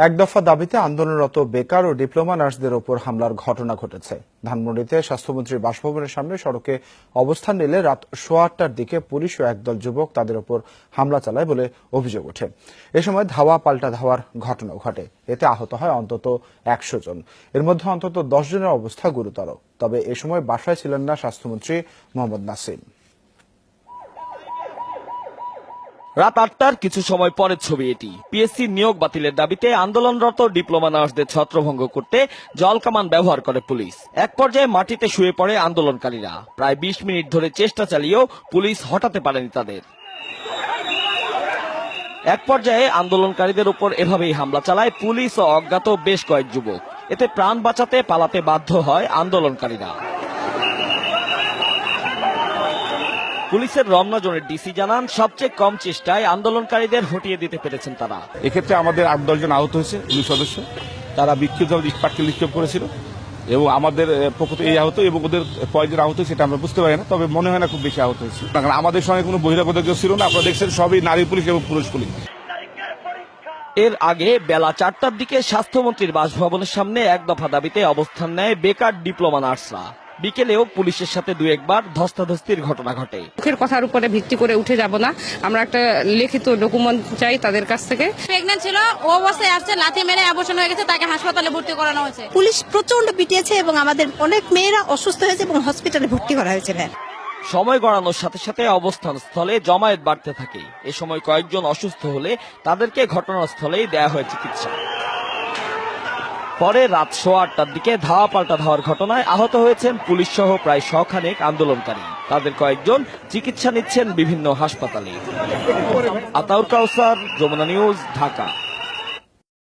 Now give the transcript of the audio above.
এক দফা দাবিতে আন্দোলনরত বেকার ও ডিপ্লোমা নার্সদের ওপর হামলার ঘটনা ঘটেছে। ধানমন্ডিতে স্বাস্থ্যমন্ত্রীর বাসভবনের সামনে সড়কে অবস্থান নিলে রাত 8:15টার দিকে পুলিশ ও একদল যুবক তাদের ওপর হামলা চালায় বলে অভিযোগ ওঠে। এ সময় ধাওয়া পাল্টা ধাওয়ার ঘটনাও ঘটে। এতে আহত হয় অন্তত 100 জন। এর মধ্যে অন্তত 10 জনের অবস্থা গুরুতর। তবে এ সময় বাসায় ছিলেন না স্বাস্থ্যমন্ত্রী মোহাম্মদ নাসিম। রাত 8টার কিছু সময় পরের ছবি এটি। পিএসসি নিয়োগ বাতিলের দাবিতে আন্দোলনরত ডিপ্লোমা নার্সদের ছত্রভঙ্গ করতে জলকামান ব্যবহার করে পুলিশ। এক পর্যায়ে মাটিতে শুয়ে পড়ে আন্দোলনকারীরা। প্রায় 20 মিনিট ধরে চেষ্টা চালিয়েও পুলিশ হটাতে পারেনি তাদের। এক পর্যায়ে আন্দোলনকারীদের উপর এভাবেই হামলা চালায় পুলিশ ও অজ্ঞাত বেশ কয়েক যুবক। এতে প্রাণ বাঁচাতে পালাতে বাধ্য হয় আন্দোলনকারীরা। পুলিশের রমনা জোনের ডিসি জানান, সবচেয়ে কম চেষ্টায় আন্দোলনকারীদের হটিয়ে দিতে পেরেছেন তারা। এক্ষেত্রে আমাদের 8-10 জন আহত হয়েছে, পুলিশ সদস্য। তারা বিক্ষিপ্ত ইটপাটকেল নিক্ষেপ করেছিল এবং আমাদের পক্ষ থেকে এই আহত এবং ওদের কয়েকজন আহত সেটা আমরা বুঝতে পারি না, তবে মনে হয় না খুব বেশি আহত হয়েছে। কারণ আমাদের সঙ্গে কোনো বহিরাগত কেউ ছিল না। আপনারা দেখছেন সবই নারী পুলিশ এবং পুরুষ পুলিশ। এর আগে বেলা 4টার দিকে স্বাস্থ্যমন্ত্রীর বাসভবনের সামনে এক দফা দাবিতে অবস্থান নেয় বেকার ডিপ্লোমা নার্সরা। বিকেলেও পুলিশের সাথে দু একবার ধস্তাধস্তির ঘটনা ঘটে। মুখের কথার উপরে ভিত্তি করে উঠে যাব না, আমরা একটা লিখিত ডকুমেন্ট চাই তাদের কাছ থেকে। প্রেগন্যান্ট ছিল, ও অবস্থায় আসছে, লাথি মেরে অবসান হয়ে গেছে, তাকে হাসপাতালে ভর্তি করানো হয়েছে। পুলিশ প্রচন্ড পিটিয়েছে এবং আমাদের অনেক মেয়েরা অসুস্থ হয়েছে এবং হসপিটালে ভর্তি করা হয়েছে। সময় গড়ানোর সাথে সাথে অবস্থান স্থলে জমায়েত বাড়তে থাকে। এ সময় কয়েকজন অসুস্থ হলে তাদেরকে ঘটনাস্থলেই দেয়া হয় চিকিৎসা। পরে রাত 8:15টার দিকে ধাওয়া পাল্টা ধাওয়ার ঘটনায় আহত হয়েছেন পুলিশ সহ প্রায় 100 খানেক আন্দোলনকারী। তাদের কয়েকজন চিকিৎসা নিচ্ছেন বিভিন্ন হাসপাতালে। আতাউর কাউসার, যমুনা নিউজ, ঢাকা।